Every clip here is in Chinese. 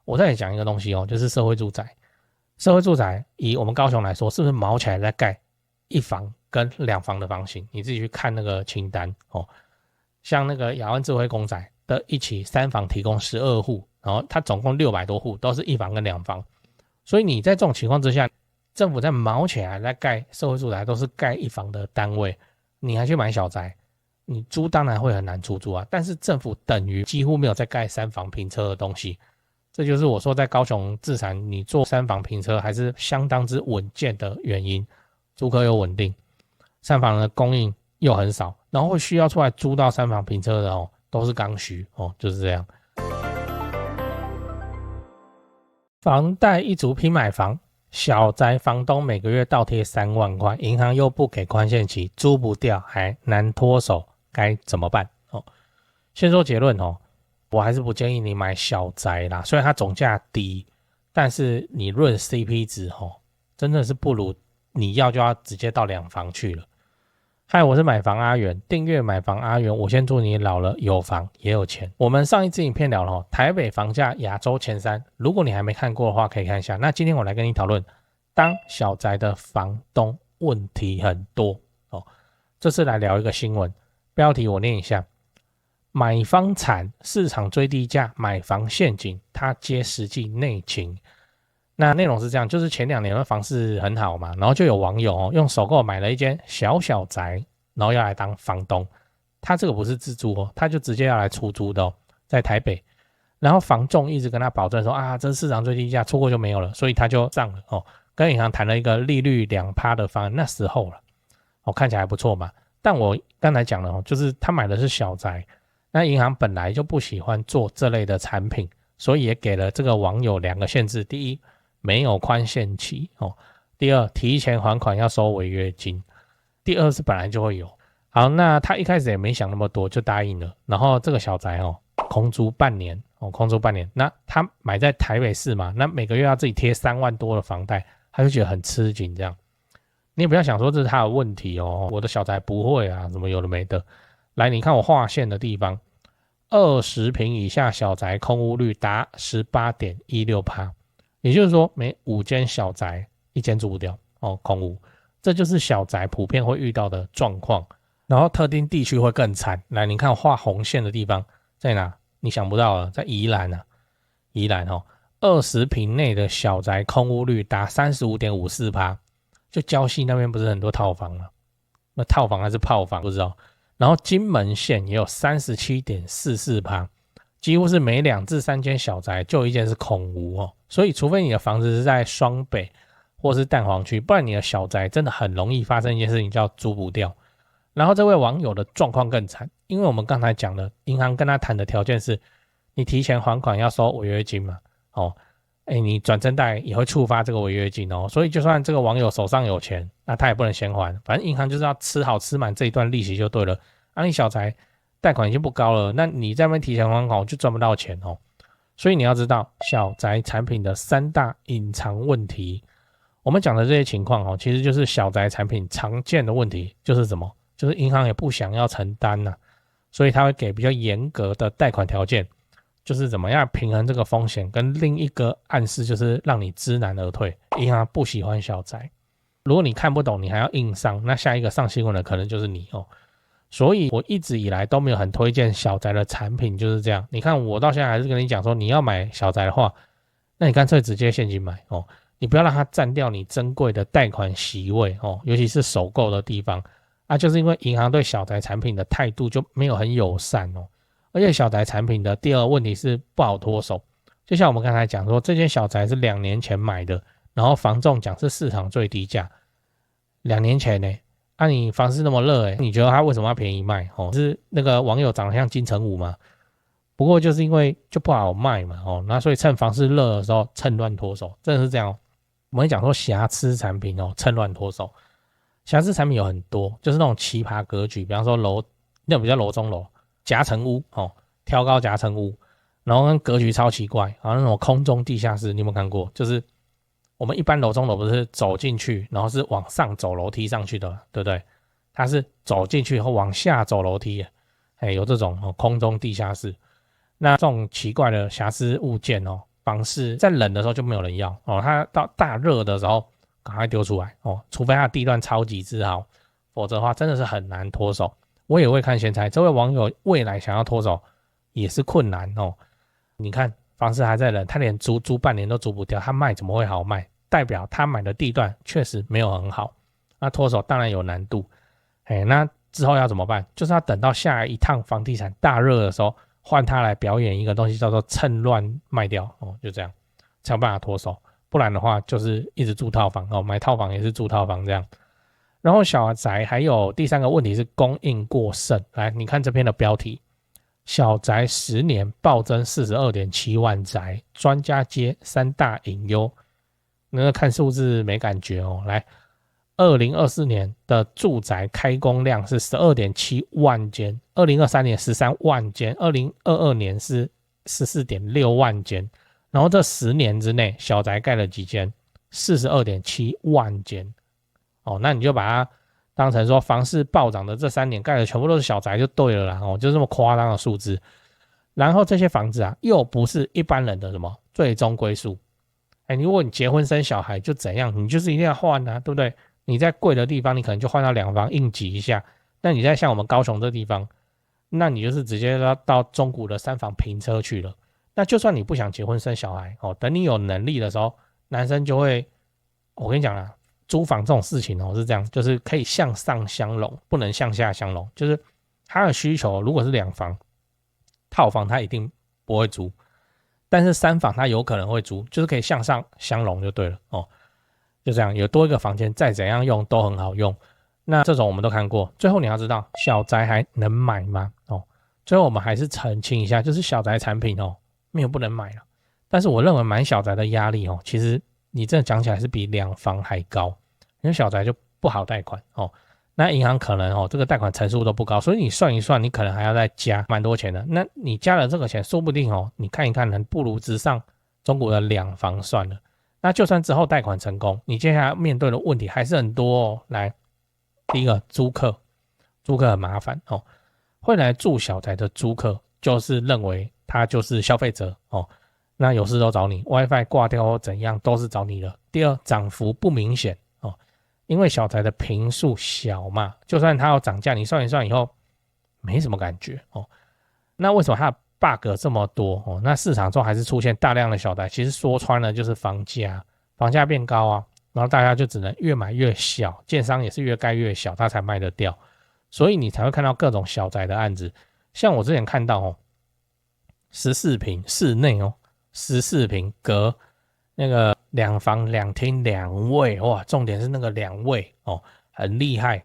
我再讲一个东西就是社会住宅。社会住宅以我们高雄来说，是不是毛起来在盖1房跟2房的房型？你自己去看那个清单像那个亚湾智慧公宅的一期3房提供12户，然后它总共600多户都是1房跟2房。所以你在这种情况之下，政府在毛起来在盖社会住宅都是盖1房的单位，你还去买小宅，你租当然会很难出租啊。但是政府等于几乎没有在盖3房平车的东西。这就是我说在高雄自产你做3房平车还是相当之稳健的原因，租客又稳定，3房的供应又很少，然后会需要出来租到3房平车的都是刚需就是这样。房贷一族拼买房，小宅房东每个月倒贴3万块，银行又不给宽限期，租不掉还难脱手，该怎么办先说结论我还是不建议你买小宅啦，虽然它总价低，但是你论 CP 值真的是不如你要就要直接到2房去了。嗨，我是买房阿元，订阅买房阿元，我先祝你老了有房也有钱。我们上一支影片聊了台北房价亚洲前3，如果你还没看过的话可以看一下。那今天我来跟你讨论，当小宅的房东问题很多这次来聊一个新闻，标题我念一下。买方惨，市场最低价，买房陷阱，他接实际内情。那内容是这样，就是前2年的房市很好嘛，然后就有网友用首购买了一间小宅，然后要来当房东。他这个不是自住他就直接要来出租的在台北。然后房仲一直跟他保证说这是市场最低价，错过就没有了，所以他就上了跟银行谈了一个利率 2% 的方案，那时候了看起来还不错嘛。但我刚才讲了就是他买的是小宅。那银行本来就不喜欢做这类的产品，所以也给了这个网友2个限制：第一，没有宽限期第二，提前还款要收违约金。第二是本来就会有。好，那他一开始也没想那么多就答应了。然后这个小宅空租半年空租半年。那他买在台北市嘛，那每个月要自己贴3万多的房贷，他就觉得很吃紧这样。你也不要想说这是他的问题我的小宅不会啊，什么有的没的。来，你看我划线的地方，20坪以下小宅空屋率达 18.16%， 也就是说每5间小宅1间租不掉空屋。这就是小宅普遍会遇到的状况。然后特定地区会更惨。来，你看我画红线的地方在哪？你想不到了，在宜兰宜兰20坪内的小宅空屋率达 35.54%， 就礁溪那边不是很多套房吗？那套房还是炮房不知道。然后金门县也有 37.44%， 几乎是每2至3间小宅就有1间是空屋所以除非你的房子是在双北或是蛋黄区，不然你的小宅真的很容易发生一件事情叫租不掉。然后这位网友的状况更惨，因为我们刚才讲了，银行跟他谈的条件是你提前还款要收违约金嘛你转正贷也会触发这个违约金所以就算这个网友手上有钱，那他也不能先还，反正银行就是要吃好吃满这一段利息就对了。你小宅贷款已经不高了，那你在那边提前还款就赚不到钱所以你要知道小宅产品的3大隐藏问题。我们讲的这些情况其实就是小宅产品常见的问题，就是什么？就是银行也不想要承担所以他会给比较严格的贷款条件，就是怎么样平衡这个风险，跟另一个暗示就是让你知难而退。银行不喜欢小宅，如果你看不懂你还要硬上，那下一个上新闻的可能就是你所以我一直以来都没有很推荐小宅的产品，就是这样。你看我到现在还是跟你讲说，你要买小宅的话，那你干脆直接现金买你不要让它占掉你珍贵的贷款席位尤其是首购的地方就是因为银行对小宅产品的态度就没有很友善而且小宅产品的第二个问题是不好脱手。就像我们刚才讲说，这间小宅是2年前买的，然后房仲讲是市场最低价，2年前呢你房市那么热你觉得它为什么要便宜卖是那个网友长得像金城武吗？不过就是因为就不好卖嘛那所以趁房市热的时候趁乱脱手，真的是这样我们会讲说瑕疵产品趁乱脱手。瑕疵产品有很多，就是那种奇葩格局，比方说那比较楼中楼夹层屋挑高夹层屋，然后跟格局超奇怪那种空中地下室，你有没有看过？就是我们一般楼中楼不是走进去然后是往上走楼梯上去的，对不对？它是走进去后往下走楼梯有这种空中地下室。那这种奇怪的瑕疵物件房市在冷的时候就没有人要哦，它到大热的时候赶快丢出来哦，除非它的地段超级之好，否则的话真的是很难脱手。我也会看闲财，这位网友未来想要脱手也是困难哦。你看房市还在冷，他连租半年都租不掉，他卖怎么会好卖？代表他买的地段确实没有很好，那脱手当然有难度。那之后要怎么办？就是要等到下一趟房地产大热的时候，换他来表演一个东西叫做趁乱卖掉哦，就这样才有办法脱手。不然的话就是一直住套房哦，买套房也是住套房这样。然后小宅还有第三个问题是供应过剩。来，你看这篇的标题，小宅10年暴增 42.7 万宅，专家揭3大隐忧。那个看数字没感觉哦。来，2024年的住宅开工量是 12.7 万间，2023年13万间，2022年是 14.6 万间。然后这10年之内小宅盖了几间？ 42.7 万间。哦，那你就把它当成说房市暴涨的这3年盖的全部都是小宅就对了啦，哦，就这么夸张的数字。然后这些房子啊，又不是一般人的什么最终归宿。如果你结婚生小孩就怎样，你就是一定要换啊，对不对？你在贵的地方，你可能就换到2房应急一下。那你在像我们高雄这地方，那你就是直接到中古的3房平车去了。那就算你不想结婚生小孩哦，等你有能力的时候，男生就会，我跟你讲啦，租房这种事情哦是这样，就是可以向上相容，不能向下相容。就是他的需求如果是2房套房，他一定不会租，但是3房他有可能会租，就是可以向上相容就对了哦。就这样，有多一个房间，再怎样用都很好用。那这种我们都看过。最后你要知道，小宅还能买吗？哦，最后我们还是澄清一下，就是小宅产品哦，没有不能买了。但是我认为买小宅的压力哦，其实你真的讲起来是比2房还高，因为小宅就不好贷款哦。那银行可能哦，这个贷款成数都不高，所以你算一算，你可能还要再加蛮多钱的。那你加了这个钱，说不定哦，你看一看，能不如直上中国的2房算了。那就算之后贷款成功，你接下来面对的问题还是很多哦。来，第一个租客很麻烦哦，会来住小宅的租客就是认为他就是消费者哦，那有事都找你 ，WiFi 挂掉或怎样都是找你的。第二，涨幅不明显哦，因为小宅的坪数小嘛，就算它要涨价，你算一算以后没什么感觉哦。那为什么它的 bug 这么多哦？那市场中还是出现大量的小宅，其实说穿了就是房价变高啊，然后大家就只能越买越小，建商也是越盖越小，它才卖得掉，所以你才会看到各种小宅的案子。像我之前看到哦，14坪室内哦，14坪隔那个2房2厅2卫，哇，重点是那个2卫哦，很厉害，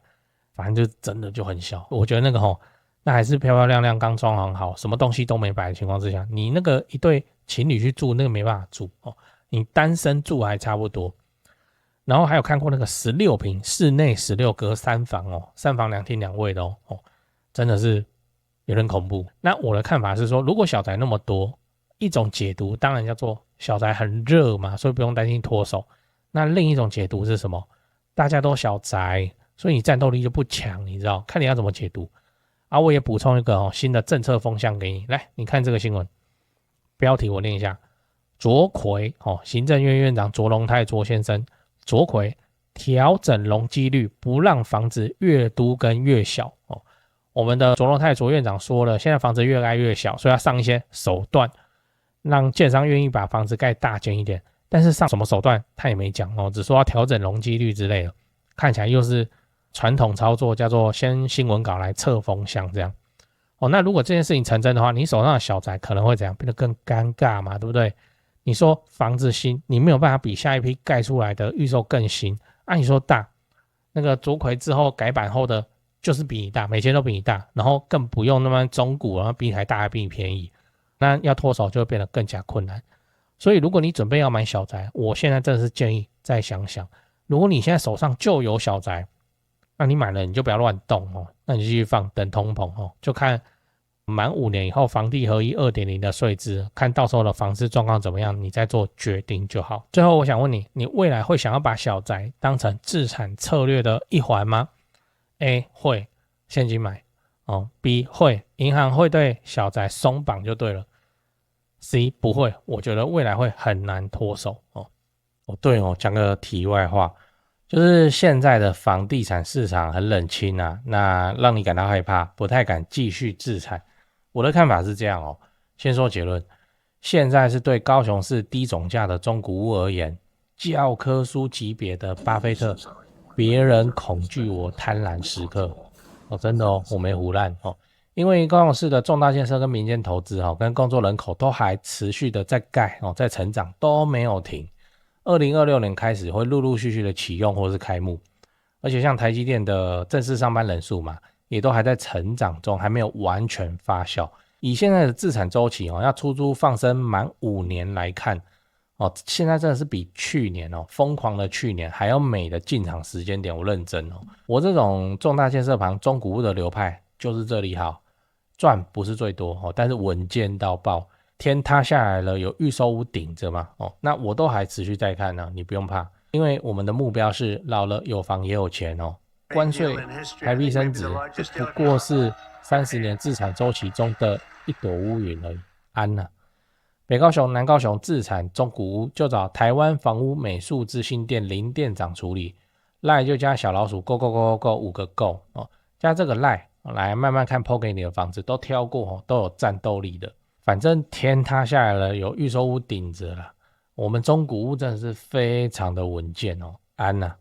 反正就真的就很小。我觉得那个哦，那还是漂漂亮亮刚装潢好，什么东西都没摆的情况之下，你那个一对情侣去住那个没办法住哦，你单身住还差不多。然后还有看过那个16坪室内16隔3房哦，3房2厅2卫的哦，真的是有点恐怖。那我的看法是说，如果小宅那么多，一种解读当然叫做小宅很热嘛，所以不用担心脱手。那另一种解读是什么？大家都小宅，所以你战斗力就不强，你知道？看你要怎么解读。我也补充一个新的政策风向给你，来，你看这个新闻标题，我念一下：卓奎行政院院长卓荣泰卓先生，卓奎调整容积率，不让房子越都跟越小哦。我们的卓荣泰卓院长说了，现在房子越盖越小，所以要上一些手段，让建商愿意把房子盖大间一点。但是上什么手段他也没讲哦，只说要调整容积率之类的，看起来又是传统操作，叫做先新闻稿来测风向这样哦。那如果这件事情成真的话，你手上的小宅可能会怎样？变得更尴尬嘛，对不对？你说房子新，你没有办法比下一批盖出来的预售更新，你说大，那个卓奎之后改版后的就是比你大，每间都比你大，然后更不用那么中古，然后比你还大还比你便宜，那要脱手就会变得更加困难。所以如果你准备要买小宅，我现在真的是建议再想想，如果你现在手上就有小宅，那你买了你就不要乱动哦，那你继续放等通膨哦，就看满5年以后房地合一 2.0 的税制，看到时候的房市状况怎么样，你再做决定就好。最后我想问你，你未来会想要把小宅当成置产策略的一环吗？ A 会，现金买哦。 B 会，银行会对小宅松绑就对了。C 不会，我觉得未来会很难脱手哦。对哦，讲个题外话，就是现在的房地产市场很冷清啊，那让你感到害怕，不太敢继续自产。我的看法是这样哦，先说结论，现在是对高雄市低总价的中古屋而言，教科书级别的巴菲特，别人恐惧我贪婪时刻真的我没胡乱因为高雄市的重大建设跟民间投资跟工作人口都还持续的在盖在成长，都没有停。2026年开始会陆陆续续的启用或是开幕，而且像台积电的正式上班人数嘛，也都还在成长中，还没有完全发酵。以现在的自产周期要出租放生满5年来看现在真的是比去年疯狂的去年还要美的进场时间点。我认真我这种重大建设旁中古屋的流派就是这里好，赚不是最多但是稳健到爆。天塌下来了，有预售屋顶着嘛那我都还持续在看呢，你不用怕，因为我们的目标是老了有房也有钱关税台币升值就不过是30年自产周期中的一朵乌云而已，安啊。北高雄、南高雄自产中古屋就找台湾房屋美术资讯店林店长处理，赖就加小老鼠 go go go go 5个 go 加这个赖来慢慢看 PO 给你的房子都挑过都有战斗力的。反正天塌下来了，有预售屋顶着了，我们中古屋真的是非常的稳健安啊。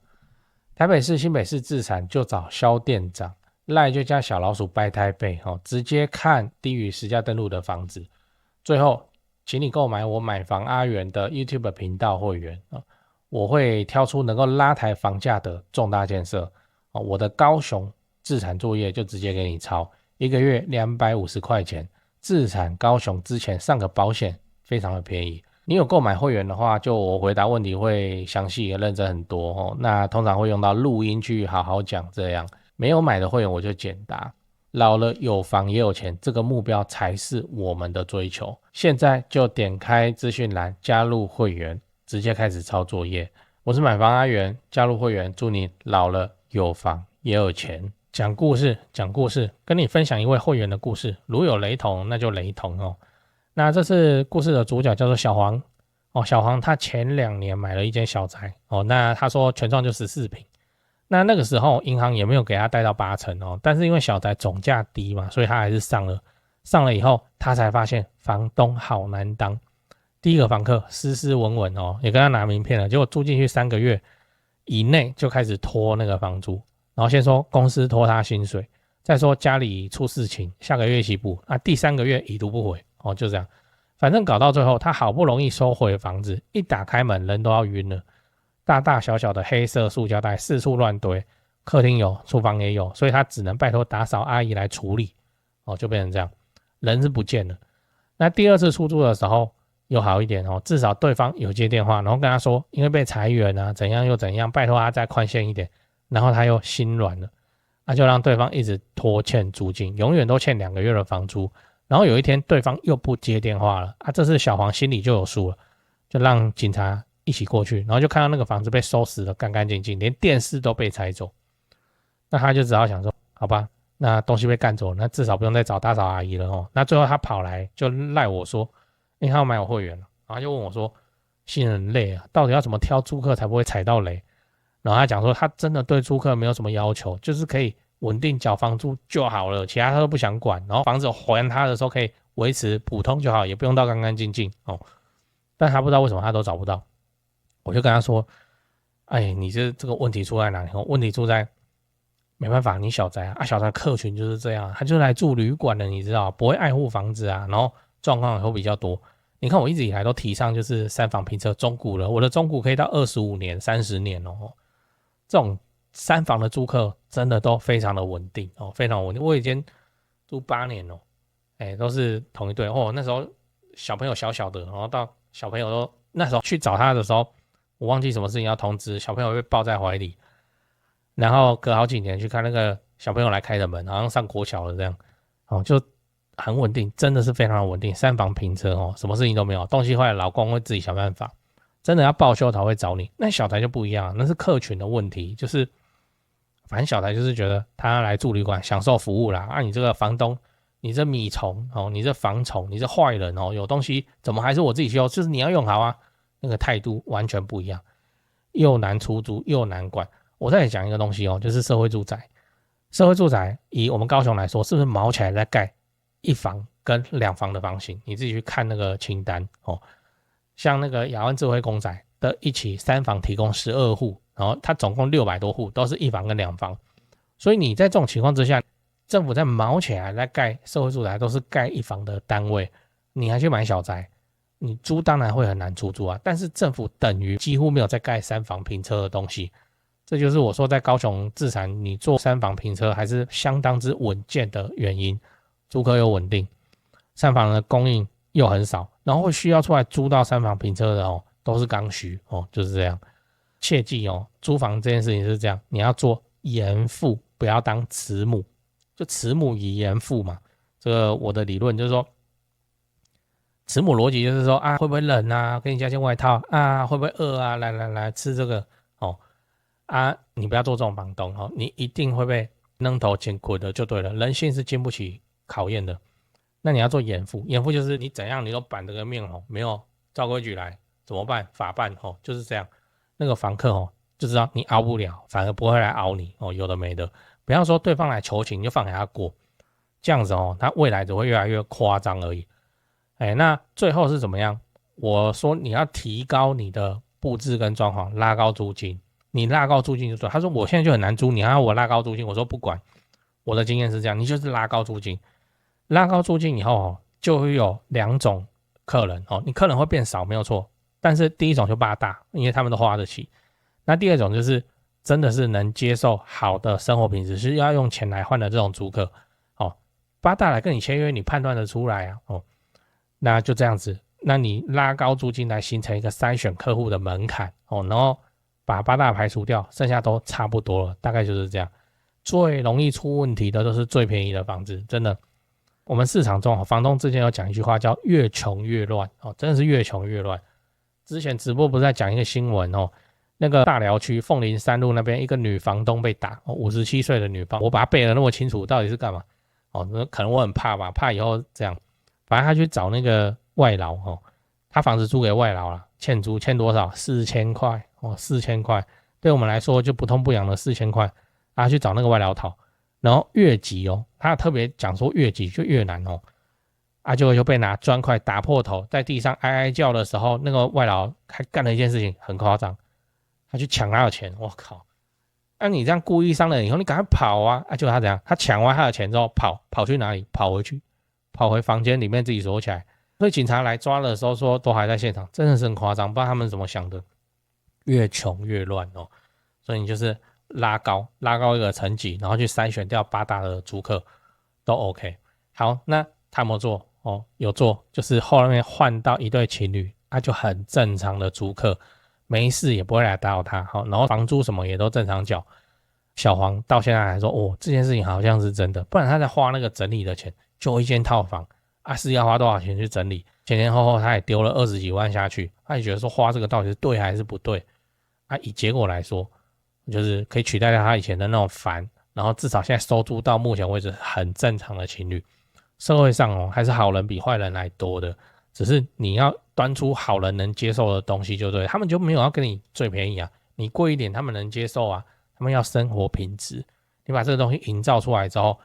台北市、新北市自产就找萧店长，赖就加小老鼠掰台北直接看低于实价登录的房子。最后请你购买我买房阿元的 YouTube 频道会员我会挑出能够拉抬房价的重大建设我的高雄自产作业就直接给你抄，1个月250块钱，自产高雄之前上个保险非常的便宜。你有购买会员的话，就我回答问题会详细也认真很多那通常会用到录音去好好讲，这样没有买的会员我就简答。老了有房也有钱，这个目标才是我们的追求。现在就点开资讯栏加入会员，直接开始抄作业。我是买房阿元，加入会员，祝你老了有房也有钱。讲故事，跟你分享一位会员的故事，如有雷同那就雷同那这次故事的主角叫做小黄小黄他前2年买了一间小宅那他说全幢就14坪，那个时候银行也没有给他贷到8成但是因为小宅总价低嘛，所以他还是上了以后他才发现房东好难当。第一个房客斯斯文文也跟他拿名片了，结果住进去3个月以内就开始拖那个房租，然后先说公司拖他薪水，再说家里出事情，下个月起补第3个月已读不回就这样。反正搞到最后他好不容易收回房子，一打开门人都要晕了，大大小小的黑色塑胶袋四处乱堆，客厅有，厨房也有，所以他只能拜托打扫阿姨来处理就变成这样，人是不见了。那第2次出租的时候又好一点至少对方有接电话，然后跟他说因为被裁员怎样又怎样，拜托他再宽限一点，然后他又心软了，那就让对方一直拖欠租金，永远都欠2个月的房租。然后有一天对方又不接电话了这次小黄心里就有数了，就让警察一起过去，然后就看到那个房子被收拾得干干净净，连电视都被拆走。那他就只好想说好吧，那东西被干走，那至少不用再找打扫阿姨了那最后他跑来就赖我说他要买我会员了，然后就问我说新人很累到底要怎么挑租客才不会踩到雷。然后他讲说他真的对租客没有什么要求，就是可以稳定缴房租就好了，其他他都不想管，然后房子还他的时候可以维持普通就好，也不用到干干净净但他不知道为什么他都找不到。我就跟他说你这个问题出在哪里问题出在没办法，你小宅小宅客群就是这样他就来住旅馆的，你知道不会爱护房子然后状况也会比较多。你看我一直以来都提倡就是3房平车中古了，我的中古可以到25年30年这种3房的租客真的都非常的稳定非常稳定。我以前住8年都是同一对那时候小朋友小小的，然后到小朋友都那时候去找他的时候，我忘记什么事情要通知，小朋友被抱在怀里，然后隔好几年去看那个小朋友来开的门，好像上国小了这样就很稳定，真的是非常的稳定。3房平车什么事情都没有，东西坏了老公会自己想办法，真的要报修才会找你。那小台就不一样那是客群的问题，就是反正小台就是觉得他来住旅馆享受服务啦你这个房东你这米虫哦，你这防虫，你这坏人哦，有东西怎么还是我自己修？就是你要用好啊，那个态度完全不一样，又难出租又难管。我再讲一个东西哦，就是社会住宅。社会住宅以我们高雄来说，是不是毛起来在盖1房跟2房的房型？你自己去看那个清单哦。像那个亚湾智慧公宅的一期3房提供12户，然后它总共600多户，都是1房跟2房。所以你在这种情况之下，政府在毛起来在盖社会住宅，都是盖1房的单位，你还去买小宅，你租当然会很难出租啊。但是政府等于几乎没有在盖3房平车的东西，这就是我说在高雄自产你做3房平车还是相当之稳健的原因，租客又稳定，3房的供应又很少，然后会需要出来租到3房平车的哦，都是刚需哦，就是这样。切记哦，租房这件事情是这样，你要做严父，不要当慈母，就慈母以严父嘛。这个我的理论就是说，慈母逻辑就是说啊，会不会冷啊？给你加件外套啊，会不会饿啊？来吃这个哦啊，你不要做这种房东哦，你一定会被扔头钱滚的就对了。人性是经不起考验的。那你要做严父，严父就是你怎样你都板这个面哦，没有照规矩来怎么办？法办哦，就是这样。那个房客哦，就知道你熬不了，反而不会来熬你哦，有的没的。不要说对方来求情，你就放给他过，这样子哦，他未来只会越来越夸张而已。那最后是怎么样？我说你要提高你的布置跟装潢，拉高租金。你拉高租金就对。他说我现在就很难租，你还要我拉高租金？我说不管，我的经验是这样，你就是拉高租金。拉高租金以后哦，就会有2种客人哦，你客人会变少没有错，但是第一种就霸大，因为他们都花得起。那第二种就是真的是能接受好的生活品质，是要用钱来换的这种租客哦，霸大来跟你签约，你判断得出来啊哦，那就这样子，那你拉高租金来形成一个筛选客户的门槛哦，然后把霸大排除掉，剩下都差不多了，大概就是这样。最容易出问题的都是最便宜的房子，真的。我们市场中房东之前有讲一句话叫越穷越乱哦，真的是越穷越乱。之前直播不是在讲一个新闻哦，那个大寮区凤林3路那边一个女房东被打哦，57岁的女房，我把它背得那么清楚，到底是干嘛？哦，可能我很怕吧，怕以后这样。反正他去找那个外劳哦，他房子租给外劳了，欠租欠多少？4000块哦，4000块，对我们来说就不痛不痒的4000块，他去找那个外劳讨。然后越级哦，他特别讲说越级就越难哦，结果就被拿砖块打破头，在地上哀哀叫的时候，那个外劳还干了一件事情很夸张，他去抢他的钱，我靠！你这样故意伤人以后，你赶快跑啊！结果他怎样？他抢完他的钱之后跑去哪里？跑回房间里面自己锁起来。所以警察来抓的时候说都还在现场，真的是很夸张，不知道他们怎么想的，越穷越乱哦。所以你就是拉高一个层级，然后去筛选掉八大的租客都 OK。好，那他有没有做？哦，有做，就是后面换到一对情侣，就很正常的租客，没事也不会来打扰他。好，然后房租什么也都正常缴。小黄到现在还说，哦，这件事情好像是真的，不然他在花那个整理的钱，就一间套房是要花多少钱去整理？前后他也丢了20几万下去，他也觉得说花这个到底是对还是不对？以结果来说，就是可以取代掉他以前的那种烦，然后至少现在收租到目前为止很正常的情侣。社会上还是好人比坏人来多的，只是你要端出好人能接受的东西就对，他们就没有要跟你最便宜啊，你贵一点他们能接受啊，他们要生活品质，你把这个东西营造出来之后，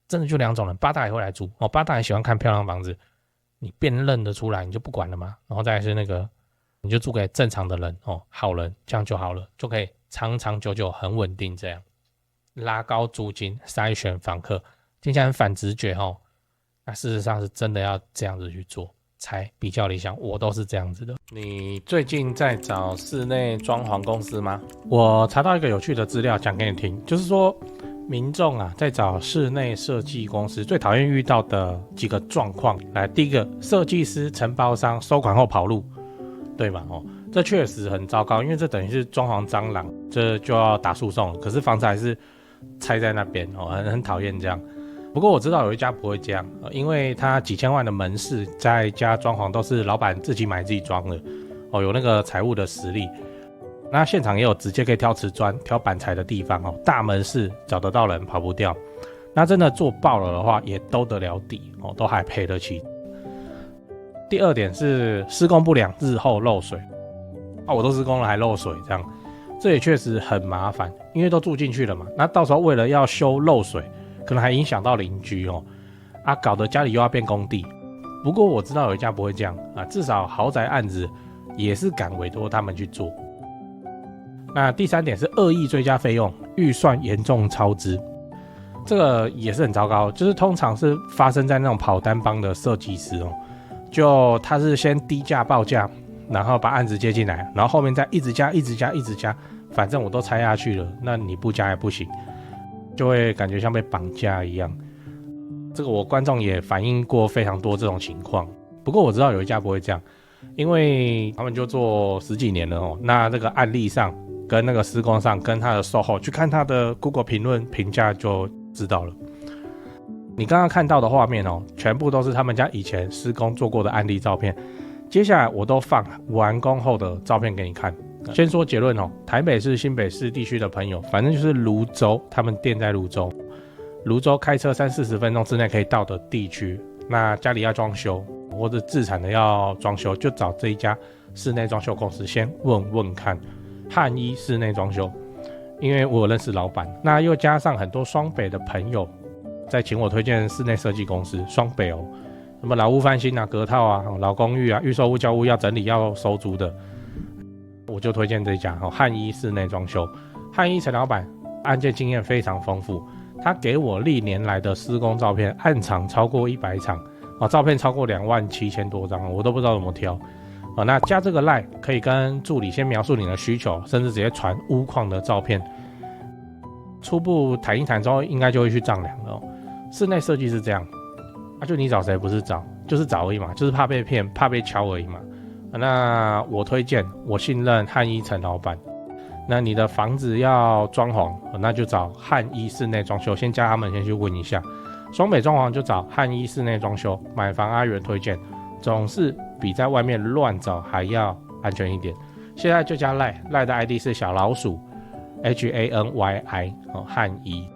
真的就2种人，八大也会来租八大也喜欢看漂亮房子，你辨认得出来你就不管了嘛，然后再来是那个你就租给正常的人好人，这样就好了，就可以长长久久很稳定，这样拉高租金筛选房客，听起来很反直觉那事实上是真的要这样子去做才比较理想，我都是这样子的。你最近在找室内装潢公司吗？我查到一个有趣的资料讲给你听，就是说民众在找室内设计公司最讨厌遇到的几个状况。来，第一个，设计师承包商收款后跑路，对吧？这确实很糟糕，因为这等于是装潢蟑螂，这就要打诉讼了。可是房子还是拆在那边很讨厌这样。不过我知道有一家不会这样，因为他几千万的门市在家装潢都是老板自己买自己装的有那个财务的实力。那现场也有直接可以挑瓷砖挑板材的地方大门市找得到人跑不掉。那真的做爆了的话，也兜得了底哦，都还赔得起。第二点是施工不良，日后漏水啊，我都施工了还漏水，这也确实很麻烦，因为都住进去了嘛。那到时候为了要修漏水，可能还影响到邻居哦，啊，搞得家里又要变工地。不过我知道有一家不会这样啊，至少豪宅案子也是敢委托他们去做。那第三点是恶意追加费用，预算严重超支，这个也是很糟糕，就是通常是发生在那种跑单帮的设计师哦。就他是先低价报价，然后把案子接进来，然后后面再一直加，反正我都拆下去了，那你不加也不行，就会感觉像被绑架一样。这个我观众也反映过非常多这种情况，不过我知道有一家不会这样，因为他们就做10几年了哦。那这个案例上跟那个施工上跟他的售后去看他的 Google 评论评价就知道了。你刚刚看到的画面哦，全部都是他们家以前施工做过的案例照片。接下来我都放完工后的照片给你看。先说结论哦，台北市、新北市地区的朋友，反正就是泸州，他们店在泸州，泸州开车30-40分钟之内可以到的地区。那家里要装修或者自产的要装修，就找这一家室内装修公司先问问看，汉一室内装修，因为我有认识老板，那又加上很多双北的朋友。再请我推荐室内设计公司，双北哦，什么老屋翻新啊、隔套啊、老公寓啊、预售屋、交屋要整理要收租的，我就推荐这家汉一室内装修。汉一陈老板案件经验非常丰富，他给我历年来的施工照片，案场超过100场，照片超过27000多张，我都不知道怎么挑。那加这个 LINE 可以跟助理先描述你的需求，甚至直接传屋况的照片，初步谈一谈之后，应该就会去丈量了哦。室内设计是这样，就你找谁不是找，就是找而已嘛，就是怕被骗，怕被敲而已嘛。那我推荐，我信任汉一陈老板。那你的房子要装潢，那就找汉一室内装修，先加他们先去问一下。双北装潢就找汉一室内装修，买房阿元推荐，总是比在外面乱找还要安全一点。现在就加 LINE 的 ID 是小老鼠HANYI 汉一。